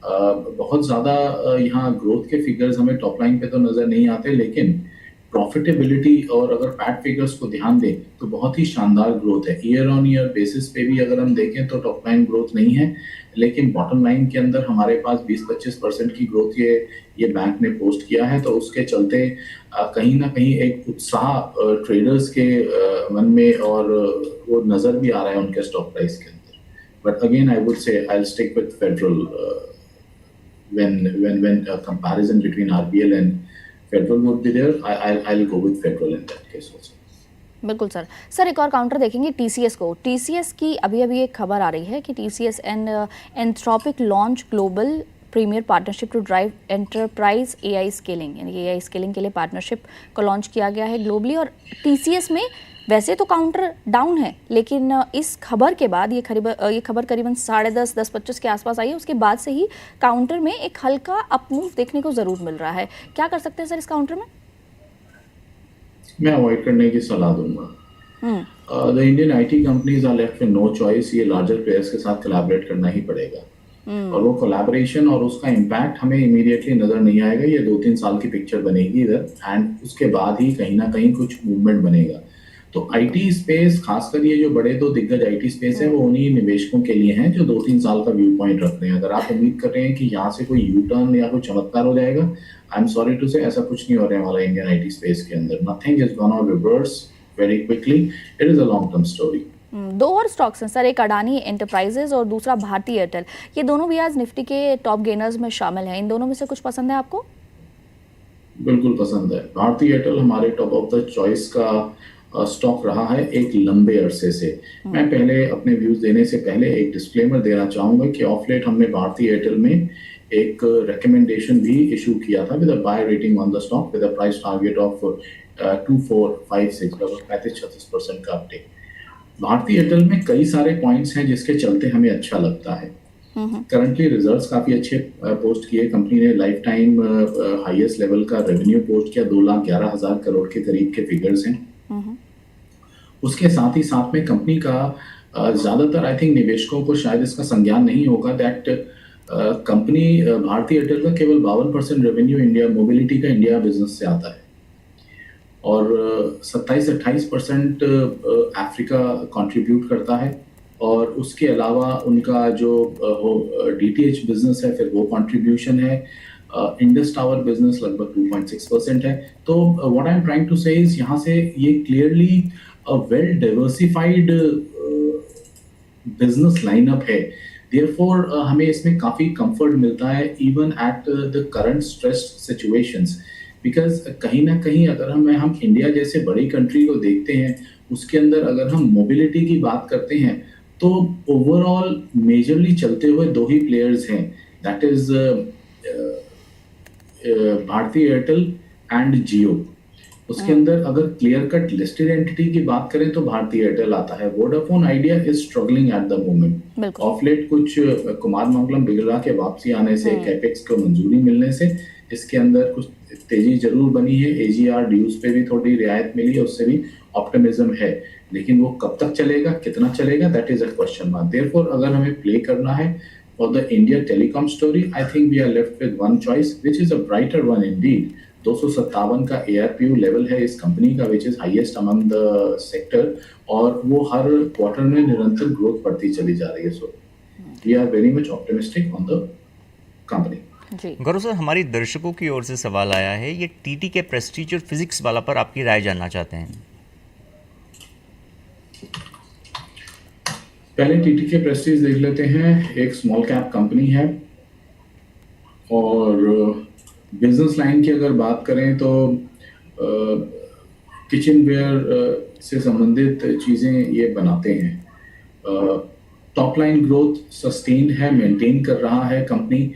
बहुत ज़्यादा यहाँ ग्रोथ के फिगर्स हमें टॉप लाइन पे तो नज़र नहीं आते, लेकिन प्रॉफिटेबिलिटी और अगर पैट फिगर्स को ध्यान दें तो बहुत ही शानदार ग्रोथ है। ईयर ऑन ईयर बेसिस पे भी अगर हम देखें तो टॉप लाइन ग्रोथ नहीं है, लेकिन बॉटम लाइन के अंदर हमारे पास 20-25% की ग्रोथ ये बैंक ने पोस्ट किया है। तो उसके चलते कहीं ना कहीं एक उत्साह ट्रेडर्स के मन में और वो नज़र भी आ रहा है उनके स्टॉक प्राइस के अंदर। But again I would say I will stick with federal when a comparison between RBL and Federal would be there, I'll go with Federal in that case also. बिल्कुल सर। सर एक और counter देखेंगे TCS को। TCS की अभी अभी एक खबर आ रही है कि TCS and Anthropic launch global premier partnership to drive enterprise AI scaling, यानी एआई स्केलिंग के लिए पार्टनरशिप को लॉन्च किया गया है ग्लोबली। और टीसीएस में वैसे तो काउंटर डाउन है, लेकिन इस खबर के बाद ये खबर करीबन 10:30, 10:25 के आसपास आई है। उसके बाद से ही काउंटर में एक हल्का अपमूव देखने को ज़रूर मिल रहा है। क्या कर सकते हैं सर इस काउंटर में? मैं अवॉइड करने की सलाह दूंगा। The Indian IT companies are left with no choice, ये लार्जर प्लेयर्स के साथ कोलैबोरेट करना ही पड़ेगा। और वो कोलैबोरेशन और उसका इम्पैक्ट हमें इमीडिएटली नजर नहीं आएगा, ये 2-3 साल की पिक्चर बनेगी इधर, एंड उसके बाद ही कहीं ना कहीं कुछ मूवमेंट बनेगा। तो आईटी स्पेस, खासकर ये जो बड़े दो दिग्गज आईटी स्पेस है, वो उन्हीं निवेशकों के लिए हैं जो 2-3 साल का व्यू पॉइंट रख रहे हैं। अगर आप उम्मीद कर रहे हैं कि यहाँ से कोई यू टर्न या कोई चमत्कार हो जाएगा, आई एम सॉरी टू से ऐसा कुछ नहीं होने वाला इंडियन आईटी स्पेस के अंदर। Nothing is gonna reverse very quickly, it is a long term story. दो और स्टॉक्स हैं सर, एक अडानी एंटरप्राइजेज और दूसरा भारती एयरटेल। ये दोनों भी आज निफ्टी के टॉप गेनर्स में शामिल हैं। इन दोनों में से कुछ पसंद है आपको? बिल्कुल पसंद है। भारती एयरटेल हमारे टॉप ऑफ द चॉइस का स्टॉक रहा है एक लंबे अरसे से। मैं पहले अपने व्यूज देने से पहले एक डिस्क्लेमर देना चाहूंगा कि ऑफ लेट हमने भारती एयरटेल में एक रिकमेंडेशन भी इशू किया था with a buy rating on the stock with a price target of 2456, लगभग 35-36% का अपटेक। भारती एयरटेल में कई सारे पॉइंट्स हैं जिसके चलते हमें अच्छा लगता है। करंटली रिजल्ट्स काफी अच्छे पोस्ट किए कंपनी ने। लाइफ टाइम हाईएस्ट लेवल का रेवेन्यू पोस्ट किया, 2,11,000 करोड़ के करीब के फिगर्स हैं। उसके साथ ही साथ में कंपनी का ज्यादातर आई थिंक निवेशकों को शायद इसका संज्ञान नहीं होगा दैट कंपनी भारती एयरटेल का केवल 52% रेवेन्यू इंडिया मोबिलिटी का इंडिया बिजनेस से आता है और 27-28% अफ्रीका कंट्रीब्यूट करता है। और उसके अलावा उनका जो डीटीएच बिजनेस है फिर वो कंट्रीब्यूशन है। इंडस टावर बिजनेस लगभग 2.6% है। तो what I am trying to say is यहाँ से ये clearly a well diversified business lineup है। देयरफॉर हमें इसमें काफी कंफर्ट मिलता है even at the current stressed situations, because कहीं ना कहीं अगर हम इंडिया जैसे बड़ी कंट्री को देखते हैं, उसके अंदर अगर हम मोबिलिटी की बात करते हैं तो ओवरऑल मेजरली चलते हुए दो ही प्लेयर्स हैं, that is Bharti Airtel and Jio. उसके अंदर अगर क्लियर कट लिस्टेड एंटिटी की बात करें तो भारती एयरटेल आता है। Vodafone Idea is struggling at the moment. Of late कुछ कुमार मंगलम बिरला के वापसी आने से, कैपेक्स को मंजूरी मिलने से इसके अंदर कुछ तेजी जरूर बनी है। एजीआर ड्यूज पे भी थोड़ी रियायत मिली है, उससे भी ऑप्टिमिज्म है, लेकिन वो कब तक चलेगा, कितना चलेगा, that is a question mark. Therefore अगर हमें प्ले करना है for the India telecom story, I think we are left with one choice which is a brighter one indeed. 257 का ARPU लेवल है इस कंपनी का, which is highest among the sector, और वो हर क्वार्टर में निरंतर ग्रोथ बढ़ती चली जा रही है। So we are very much optimistic on the company. Gaurav sir, हमारी दर्शकों की ओर से सवाल आया है, ये टीटी के प्रेस्टीज और फिजिक्स वाला पर आपकी राय जानना चाहते हैं। पहले टीटी के प्रेस्टीज देख लेते हैं। एक स्मॉल कैप कंपनी है और बिजनेस लाइन की अगर बात करें तो किचनवेयर से संबंधित चीज़ें ये बनाते हैं। टॉप लाइन ग्रोथ सस्टेन है, मेंटेन कर रहा है कंपनी।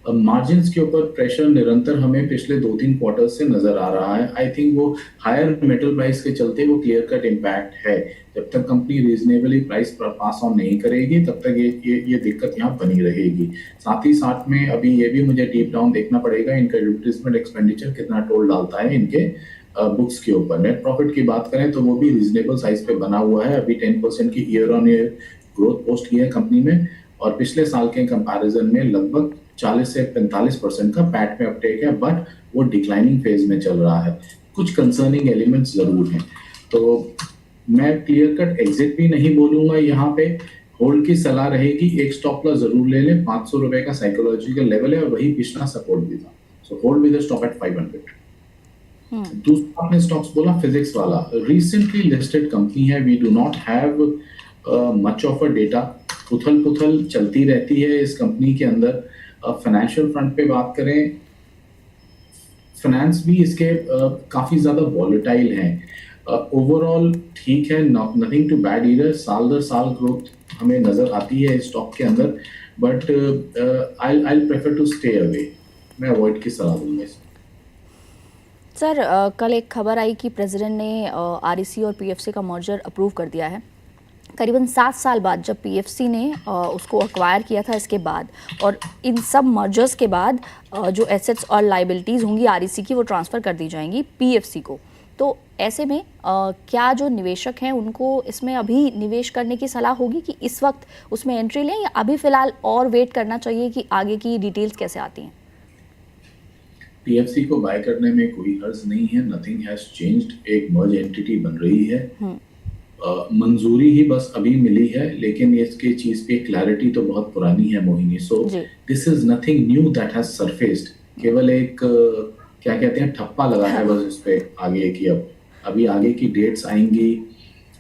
मार्जिन्स के ऊपर प्रेशर निरंतर हमें पिछले 2-3 क्वार्टर्स से नजर आ रहा है। आई थिंक वो हायर मेटल प्राइस के चलते वो क्लियर कट इम्पैक्ट है। जब तक company reasonably price pass on नहीं करेगी तब तक ये दिक्कत यहाँ बनी रहेगी। साथ ही साथ में अभी ये भी मुझे डीप डाउन देखना पड़ेगा इनका एडवर्टाइजमेंट एक्सपेंडिचर कितना टोल डालता है इनके बुक्स के ऊपर। नेट प्रॉफिट की बात करें तो वो भी रीजनेबल साइज पे बना हुआ है। अभी 10% की year on year growth post की है कंपनी में और पिछले साल के कंपैरिजन में लगभग 40 से 45% का पैट में अपटेक है, बट वो डिक्लाइनिंग फेज में चल रहा है। कुछ कंसर्निंग एलिमेंट्स जरूर हैं, तो मैं क्लियर कट एग्जिट भी नहीं बोलूंगा यहाँ पे। होल्ड की सलाह रहेगी, एक स्टॉप लॉस जरूर ले लें, 500 रुपए का साइकोलॉजिकल लेवल है और वही पिछला सपोर्ट भी था। So hold with the stop at 500। दूसरा आपने स्टॉक्स बोला फिजिक्स वाला, रिसेंटली लिस्टेड कंपनी है, we do not have much of a data, उथल पुथल चलती रहती है इस कंपनी के अंदर। फाइनेंशियल फ्रंट पे बात करें, फाइनेंस भी इसके काफी ज्यादा वॉलेटाइल हैं। ओवरऑल ठीक है, नथिंग टू बैड ईदर, साल दर साल ग्रोथ हमें नजर आती है इस स्टॉक के अंदर, but I prefer to stay away, मैं अवॉइड की सलाह दूंगा इसमें। सर कल एक खबर आई कि प्रेसिडेंट ने आरईसी और पीएफसी का मर्जर अप्रूव कर दिया है करीबन 7 साल बाद, जब पीएफसी ने उसको एक्वायर किया था इसके बाद, और इन सब मर्जर्स के बाद जो एसेट्स और लाइबिलिटीज़ होंगी आरईसी की वो ट्रांसफ़र कर दी जाएंगी पीएफसी को। तो ऐसे में क्या जो निवेशक हैं उनको इसमें अभी निवेश करने की सलाह होगी कि इस वक्त उसमें एंट्री लें, या अभी फ़िलहाल और वेट करना चाहिए कि आगे की डिटेल्स कैसे आती हैं? पीएफसी को बाय करने में कोई हर्ज नहीं है, नथिंग हैज चेंज्ड, एक मर्ज एंटिटी बन रही है। मंजूरी ही बस अभी मिली है, लेकिन इसके चीज पे क्लैरिटी तो बहुत पुरानी है Mohini. So this is nothing new that has surfaced, केवल एक क्या कहते हैं ठप्पा लगा है बस इस पे आगे की। अब अभी आगे की डेट्स आएंगी,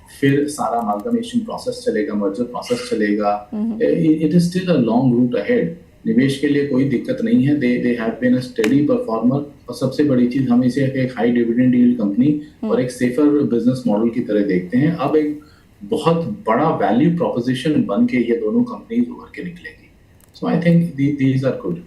फिर सारा अमाल्गमेशन प्रोसेस चलेगा, मर्जर प्रोसेस चलेगा। It is still a long route ahead. निवेश के लिए कोई दिक्कत नहीं है, they have been a steady performer, और सबसे बड़ी चीज हम इसे एक हाई डिविडेंड यील्ड कंपनी और एक सेफर बिजनेस मॉडल की तरह देखते हैं। अब एक बहुत बड़ा वैल्यू प्रोपोजिशन बन के ये दोनों कंपनीज उभर के निकलेगी। So I think these are good.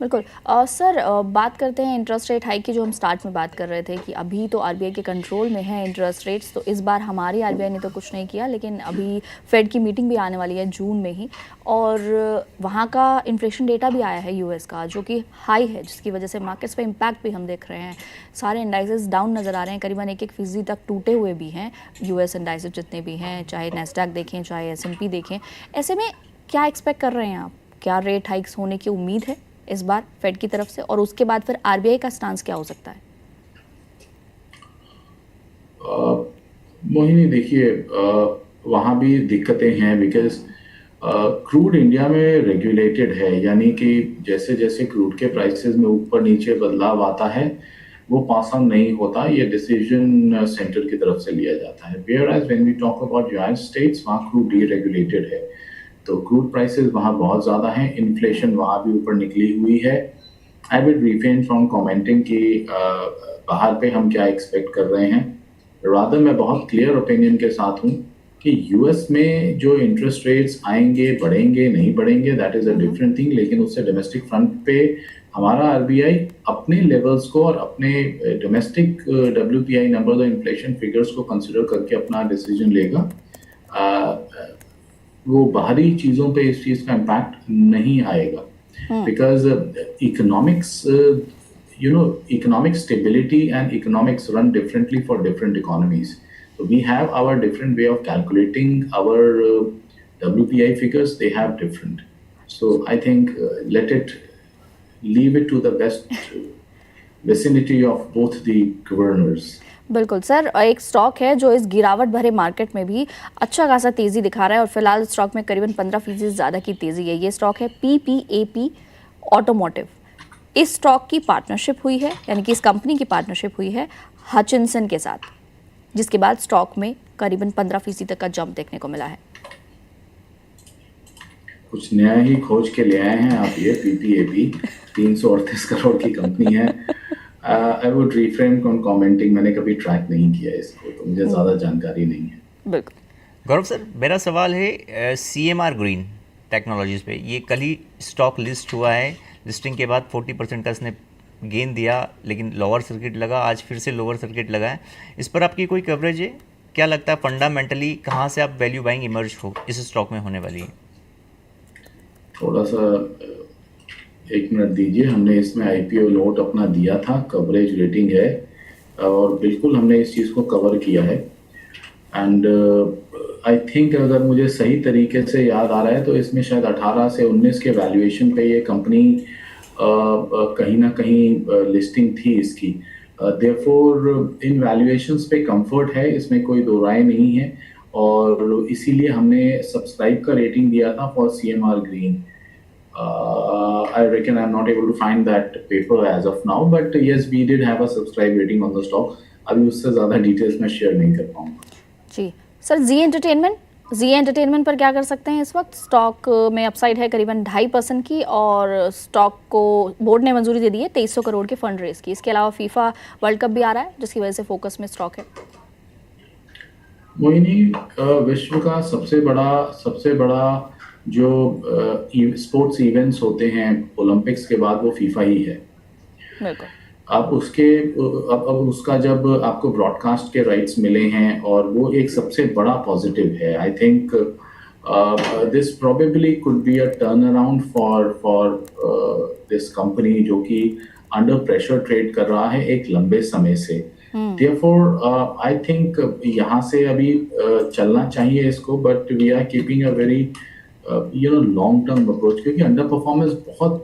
बिल्कुल। सर बात करते हैं इंटरेस्ट रेट हाइक की, जो हम स्टार्ट में बात कर रहे थे कि अभी तो आरबीआई के कंट्रोल में है इंटरेस्ट रेट्स, तो इस बार हमारी आरबीआई ने तो कुछ नहीं किया, लेकिन अभी फेड की मीटिंग भी आने वाली है जून में ही, और वहाँ का इन्फ्लेशन डेटा भी आया है यूएस का, जो कि हाई है, जिसकी वजह से मार्केट्स पे इम्पैक्ट भी हम देख रहे हैं। सारे इंडाइसेस डाउन नज़र आ रहे हैं, करीबन 1% तक टूटे हुए भी हैं यूएस इंडाइसेस जितने भी हैं, चाहे नैस्डैक देखें चाहे S&P देखें। ऐसे में क्या एक्सपेक्ट कर रहे हैं आप? क्या रेट हाइक्स होने की उम्मीद है इस बार फेड की तरफ से, और उसके बाद फिर आरबीआई का स्टांस क्या हो सकता है? मोहिनी देखिए, वहाँ भी दिक्कतें हैं, बिकॉज क्रूड इंडिया में रेगुलेटेड है, यानी कि जैसे जैसे क्रूड के प्राइसेस में ऊपर नीचे बदलाव आता है वो पास ऑन नहीं होता, ये डिसीजन सेंटर की तरफ से लिया जाता है। Whereas when we talk about United States, वहाँ क्रूड डीरेगुलेटेड है, तो क्रूड प्राइसेस वहाँ बहुत ज़्यादा हैं, इन्फ्लेशन वहाँ भी ऊपर निकली हुई है। I will refrain from commenting कि बाहर पे हम क्या एक्सपेक्ट कर रहे हैं, रादर मैं बहुत क्लियर ओपिनियन के साथ हूँ कि यूएस में जो इंटरेस्ट रेट्स आएंगे, बढ़ेंगे नहीं बढ़ेंगे, that is a different thing, लेकिन उससे डोमेस्टिक फ्रंट पे हमारा आरबीआई अपने लेवल्स को और अपने domestic WPI number, the inflation figures को कंसिडर करके अपना डिसीजन लेगा। वो बाहरी चीज़ों पे इस चीज़ का इम्पैक्ट नहीं आएगा, because economics economic stability and economics run differently for different economies. So we have our different way of calculating our WPI figures, they have different. So I think leave it to the best vicinity of both the governors. बिल्कुल sir, एक stock है जो इस गिरावट भरे market में भी अच्छा खासा तेज़ी दिखा रहा है, और फिलहाल स्टॉक में करीबन 15% ज़्यादा की तेज़ी है। ये स्टॉक है PPAP ऑटोमोटिव। इस स्टॉक की पार्टनरशिप हुई है, यानी कि इस कंपनी की पार्टनरशिप हुई है हचिनसन के साथ, जिसके बाद स्टॉक में करीबन 15% तक का जंप देखने को मिला है। कुछ नया ही खोज के ले आए हैं आप, ये PPAP 338 करोड़ की कंपनी है। I would refrain from commenting, मैंने कभी ट्रैक नहीं किया इसको, तो मुझे ज़्यादा जानकारी नहीं है। बिल्कुल। गौरव सर, मेरा सवाल है CMR ग्रीन टेक्नोलॉजीज़ पे। ये कल ही स्टॉक लिस्ट हुआ है, लिस्टिंग के बाद 40% का इसने गेन दिया, लेकिन लोअर सर्किट लगा, आज फिर से लोअर सर्किट लगा है। इस पर आपकी कोई कवरेज है? क्या लगता है फंडामेंटली कहाँ से आप वैल्यू बाइंग इमर्ज हो इस स्टॉक में होने वाली है? थोड़ा सा 1 मिनट दीजिए, हमने इसमें IPO नोट अपना दिया था, कवरेज रेटिंग है, और बिल्कुल हमने इस चीज़ को कवर किया है। एंड आई थिंक अगर मुझे सही तरीके से याद आ रहा है तो इसमें शायद 18 से 19 के वैल्यूएशन पे ये कंपनी कहीं ना कहीं लिस्टिंग थी इसकी। देयरफॉर इन वैल्यूएशंस पे कंफर्ट है, इसमें कोई दो राय नहीं है, और इसीलिए हमने सब्सक्राइब का रेटिंग दिया था for CMR green. I reckon I'm not able to find that paper as of now, but yes, we did have a subscribe rating on the stock. अभी उससे ज़्यादा डिटेल्स मैं शेयर नहीं कर पाऊंगा। जी सर, जी एंटरटेनमेंट पर क्या कर सकते हैं इस वक्त? स्टॉक में अपसाइड है करीबन 2.5% की, और स्टॉक को बोर्ड ने मंजूरी दे दी है 2300 करोड़ के फंड रेज की। इसके अलावा फीफा वर्ल्ड कप भी आ रहा है जिसकी वजह से फोकस में स्टॉक है। मोहिनी, विश्व का सबसे बड़ा जो स्पोर्ट्स इवेंट्स होते हैं ओलंपिक्स के बाद, वो फीफा ही है। बिल्कुल। अब उसका जब आपको ब्रॉडकास्ट के राइट्स मिले हैं, और वो एक सबसे बड़ा पॉजिटिव है। I think this probably could be a turn around for this company, जो कि अंडर प्रेशर ट्रेड कर रहा है एक लंबे समय से। Therefore, I think यहाँ से अभी चलना चाहिए इसको, but we are keeping a very long term approach, क्योंकि अंडर परफॉर्मेंस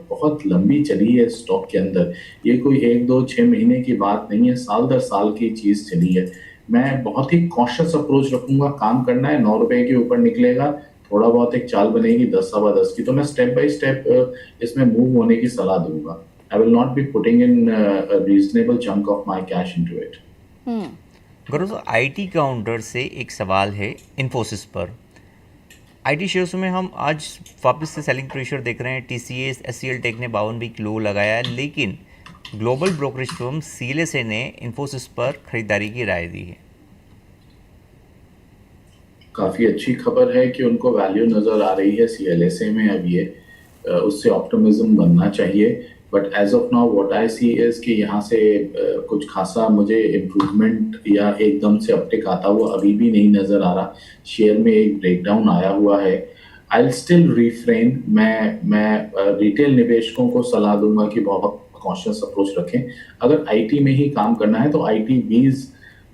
बहुत लंबी चली है स्टॉक के अंदर। ये कोई 1-2-6 महीने की बात नहीं है, साल दर साल की चीज चली है। मैं बहुत ही कॉशियस अप्रोच रखूंगा। काम करना है, 9 रुपए के ऊपर निकलेगा, थोड़ा बहुत एक चाल बनेगी 10 सवा 10 की, तो मैं स्टेप बाय स्टेप इसमें मूव होने की सलाह दूंगा। I will not be putting in a reasonable chunk of my cash into it. Gaurav, IT counter से एक सवाल है इन्फोसिस पर। आईटी शेयर्स में हम आज वापस से सेलिंग प्रेशर देख रहे हैं। टीसीएस, एचसीएल टेक ने 52 वीक लो लगाया है, लेकिन ग्लोबल ब्रोकरेज फर्म सीएलएसए ने इन्फोसिस पर खरीदारी की राय दी है। काफी अच्छी खबर है कि उनको वैल्यू नजर आ रही है सीएलएसए में। अब ये उससे ऑप्टिमिज्म बनना चाहिए, but as of now what I see is कि यहाँ से कुछ खासा मुझे इम्प्रूवमेंट या एकदम से अपटिक आता हुआ अभी भी नहीं नजर आ रहा। शेयर में एक ब्रेकडाउन आया हुआ है। I will still refrain. मैं रिटेल निवेशकों को सलाह दूंगा कि बहुत कॉशियस अप्रोच रखें। अगर आईटी में ही काम करना है तो आईटी बीज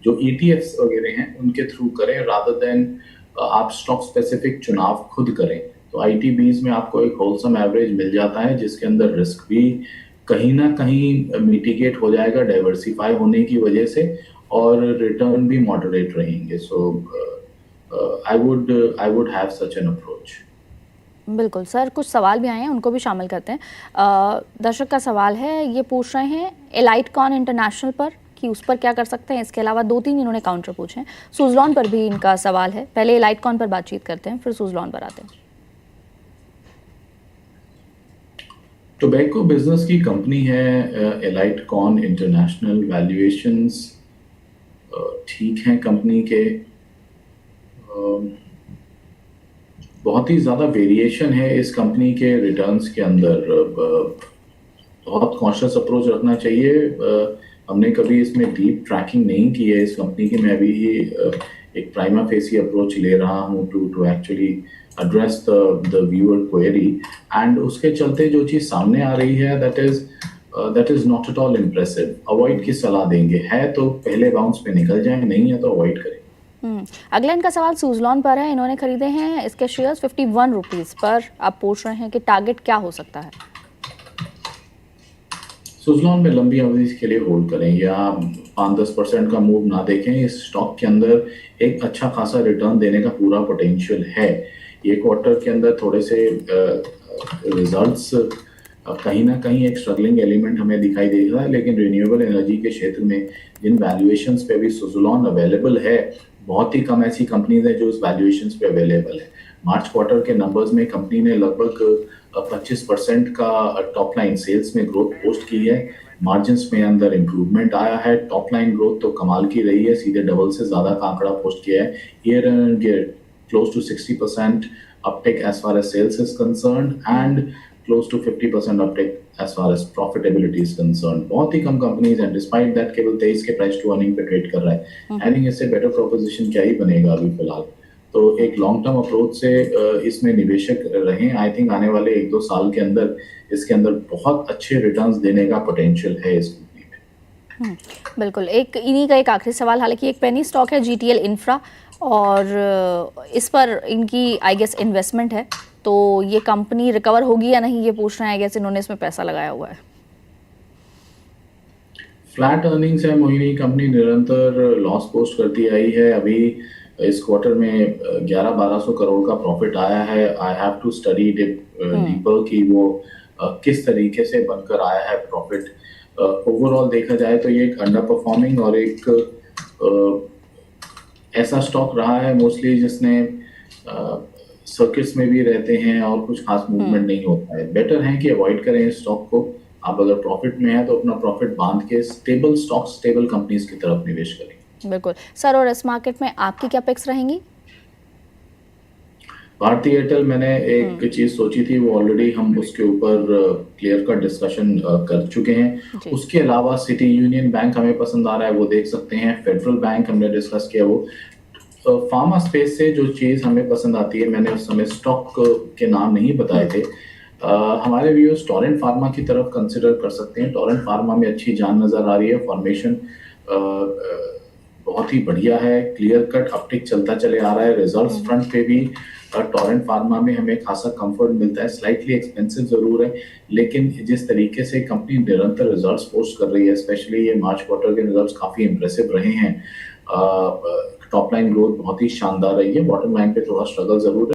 जो ईटीएफ्स वगैरह हैं उनके थ्रू करें, रादर देन आप स्टॉक स्पेसिफिक चुनाव खुद करें। तो आईटी बीज में आपको एक होलसम एवरेज मिल जाता है, जिसके अंदर रिस्क भी कहीं ना कहीं मिटिगेट हो जाएगा डाइवर्सिफाई होने की वजह से, और रिटर्न भी मॉडरेट रहेंगे। So I would have such an approach. बिल्कुल सर, कुछ सवाल भी आए हैं, उनको भी शामिल करते हैं। दर्शक का सवाल है, ये पूछ रहे हैं एलाइटकॉन इंटरनेशनल पर कि उस पर क्या कर सकते हैं। इसके अलावा 2-3 इन्होंने काउंटर पूछे हैं। सुजलॉन पर भी इनका सवाल है। पहले एलाइटकॉन पर बातचीत करते हैं, फिर सुजलॉन पर आते हैं। टोबैको बिजनेस की कंपनी है एलाइटकॉन इंटरनेशनल। वैल्यूएशंस ठीक हैं कंपनी के, बहुत ही ज़्यादा वेरिएशन है इस कंपनी के रिटर्न्स के अंदर। बहुत कॉन्शियस अप्रोच रखना चाहिए। हमने कभी इसमें डीप ट्रैकिंग नहीं की है इस कंपनी की। मैं अभी एक प्राइमा फेसी अप्रोच ले रहा हूँ to actually address the viewer query, and उसके चलते जो चीज़ सामने आ रही है that is not at all impressive। Avoid की सलाह देंगे, है तो पहले बाउंस पे निकल जाए, नहीं है तो अवॉइड करें। अगला इनका सवाल सुजलॉन पर है। इन्होंने खरीदे हैं इसके शेयर्स 51 रुपीज़ पर। आप पूछ रहे हैं कि टारगेट क्या हो सकता है। सुजलॉन में लंबी अवधि के लिए होल्ड करें, या 5-10% का मूव ना देखें। इस स्टॉक के अंदर एक अच्छा खासा रिटर्न देने का पूरा पोटेंशियल है। ये क्वार्टर के अंदर थोड़े से रिजल्ट्स कहीं ना कहीं एक स्ट्रगलिंग एलिमेंट हमें दिखाई दे रहा है, लेकिन रिन्यूएबल एनर्जी के क्षेत्र में जिन वैल्यूएशंस पे भी सुजलॉन अवेलेबल है, बहुत ही कम ऐसी कंपनीज हैं जो उस वैल्यूएशंस पे अवेलेबल है। मार्च क्वार्टर के नंबर्स में कंपनी ने लगभग 25% का टॉप लाइन सेल्स में ग्रोथ पोस्ट की है। मार्जिन्स में अंदर इम्प्रूवमेंट आया है। टॉप लाइन ग्रोथ तो कमाल की रही है, सीधे डबल से ज़्यादा का आंकड़ा पोस्ट किया है। Year close to 60% uptick as far as sales is concerned, and close to 50% uptick as far as profitability is concerned। बहुत ही कम कंपनीज हैं, डिस्पाइट दैट केवल 23 के प्राइस टू अर्निंग पे ट्रेड कर रहा है। आई थिंक इससे बेटर प्रोपोजिशन क्या ही बनेगा अभी फिलहाल। तो एक लॉन्ग टर्म अप्रोच से इसमें निवेशक रहें। आई थिंक आने वाले 1-2 साल के अंदर इसके अंदर बहुत अच्छे रिटर्न्स देने का पोटेंशियल है इस कंपनी में। बिल्कुल। इन्हीं का एक आखिरी सवाल, हालांकि एक पेनी स्टॉक है GTL इंफ्रा। और इस पर इनकी आई गेस इन्वेस्टमेंट है, तो ये कंपनी रिकवर होगी या नहीं ये पूछ रहे हैं। आई गेस इन्होंने इसमें पैसा लगाया हुआ है। फ्लैट अर्निंग्स है मोहिनी, कंपनी निरंतर लॉस पोस्ट करती आई है। अभी इस क्वार्टर में 11-1200 करोड़ का प्रॉफिट आया है। I have to study deeper कि वो किस तरीके से बनकर आया है प्रॉफिट। ओवरऑल देखा जाए तो ये एक अंडर परफॉर्मिंग और एक ऐसा स्टॉक रहा है मोस्टली जिसने सर्किट्स में भी रहते हैं और कुछ खास मूवमेंट नहीं होता है। बेटर है कि अवॉइड करें इस स्टॉक को। आप अगर प्रॉफिट में है तो अपना प्रॉफिट बांध के स्टेबल स्टॉक्स, स्टेबल कंपनीज की तरफ निवेश करें। बिल्कुल सर, और इस मार्केट में आपकी क्या पिक्स रहेंगी? भारती एयरटेल मैंने एक चीज सोची थी, वो ऑलरेडी हम उसके ऊपर क्लियर कट डिस्कशन कर चुके हैं। जी। उसके अलावा सिटी यूनियन बैंक हमें पसंद आ रहा है, वो देख सकते हैं। फेडरल बैंक हमने डिस्कस किया। वो फार्मा स्पेस से जो चीज़ हमें पसंद आती है, मैंने उस समय स्टॉक के नाम नहीं बताए थे। हमारे व्यूअर्स टोरेंट फार्मा की तरफ कंसिडर कर सकते हैं। टोरेंट फार्मा में अच्छी जान नज़र आ रही है। फॉर्मेशन बहुत ही बढ़िया है। क्लियर कट अपटिक चलता चले आ रहा है। रिजल्ट्स फ्रंट पे भी टोरेंट फार्मा में हमें खासा कंफर्ट मिलता है। स्लाइटली एक्सपेंसिव ज़रूर है, लेकिन जिस तरीके से कंपनी निरंतर रिजल्ट्स पोस्ट कर रही है, स्पेशली ये मार्च क्वार्टर के रिजल्ट्स काफ़ी इंप्रेसिव रहे हैं। टॉप लाइन ग्रोथ बहुत ही शानदार रही है। बॉटम लाइन पे थोड़ा स्ट्रगल ज़रूर है।